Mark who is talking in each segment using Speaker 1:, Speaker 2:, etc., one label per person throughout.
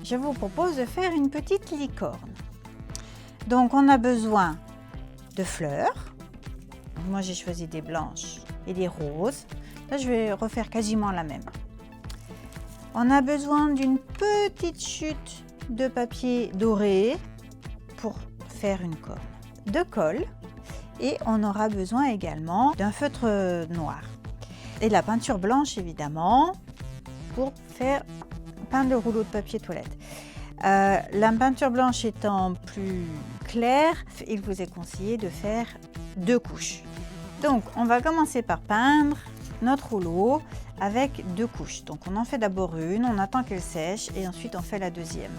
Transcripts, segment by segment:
Speaker 1: je vous propose de faire une petite licorne. Donc on a besoin de fleurs. Moi j'ai choisi des blanches et des roses. Là je vais refaire quasiment la même. On a besoin d'une petite chute de papier doré pour faire une corne, de colle, et on aura besoin également d'un feutre noir et de la peinture blanche évidemment pour faire peindre le rouleau de papier toilette. La peinture blanche étant plus claire, il vous est conseillé de faire 2 couches. Donc on va commencer par peindre notre rouleau avec 2 couches. Donc on en fait d'abord une, on attend qu'elle sèche et ensuite on fait la deuxième.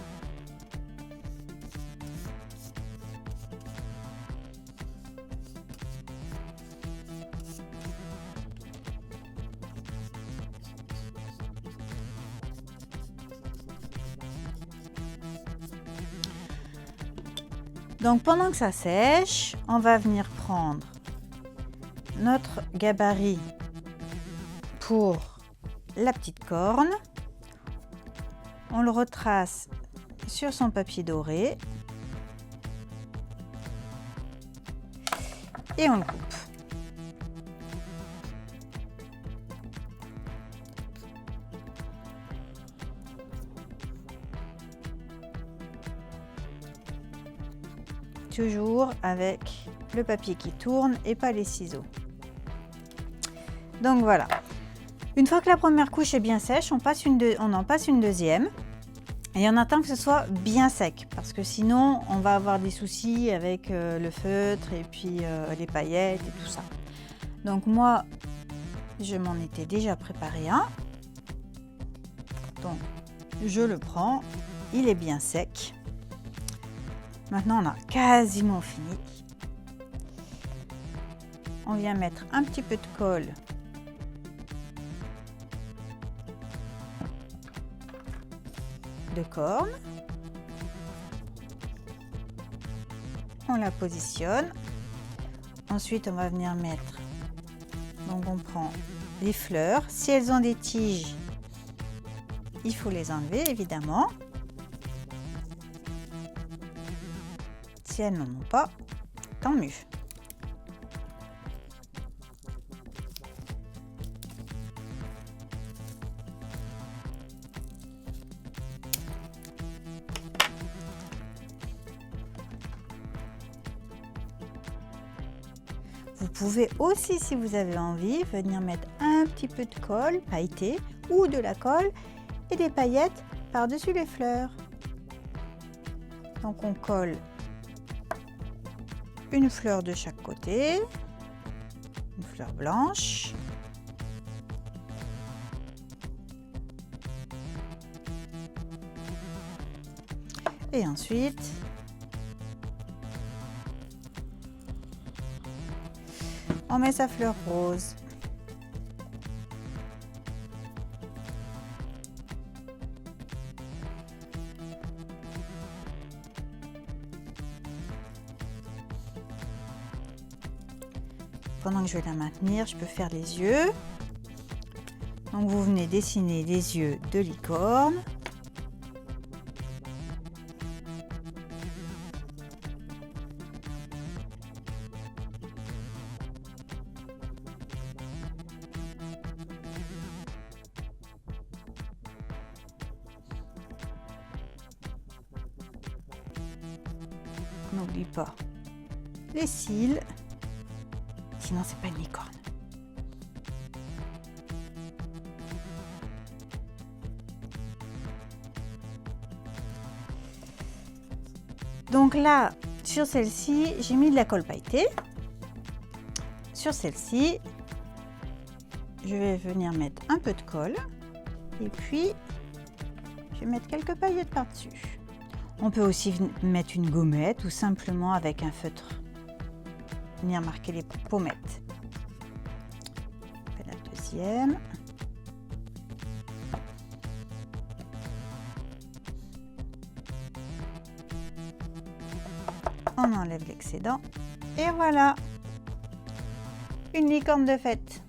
Speaker 1: Donc pendant que ça sèche, on va venir prendre notre gabarit pour la petite corne. On le retrace sur son papier doré et on le coupe. Toujours avec le papier qui tourne et pas les ciseaux. Donc voilà. Une fois que la première couche est bien sèche, on en passe une deuxième et on attend que ce soit bien sec parce que sinon on va avoir des soucis avec le feutre et puis les paillettes et tout ça. Donc moi, je m'en étais déjà préparé un. Donc je le prends, il est bien sec. Maintenant, on a quasiment fini. On vient mettre un petit peu de colle de corne. On la positionne. Ensuite, on va venir mettre. Donc, on prend les fleurs. Si elles ont des tiges, il faut les enlever, évidemment. Si elles n'en ont pas, tant mieux. Vous pouvez aussi, si vous avez envie, venir mettre un petit peu de colle pailletée ou de la colle et des paillettes par-dessus les fleurs. Donc on colle une fleur de chaque côté, une fleur blanche, et ensuite on met sa fleur rose. Pendant que je vais la maintenir, je peux faire les yeux. Donc vous venez dessiner les yeux de licorne. N'oublie pas les cils. Sinon, c'est pas une licorne. Donc là, sur celle-ci, j'ai mis de la colle pailletée. Sur celle-ci, je vais venir mettre un peu de colle. Et puis, je vais mettre quelques paillettes par-dessus. On peut aussi mettre une gommette ou simplement avec un feutre venir marquer les pommettes. La deuxième. On enlève l'excédent et voilà une licorne de fête.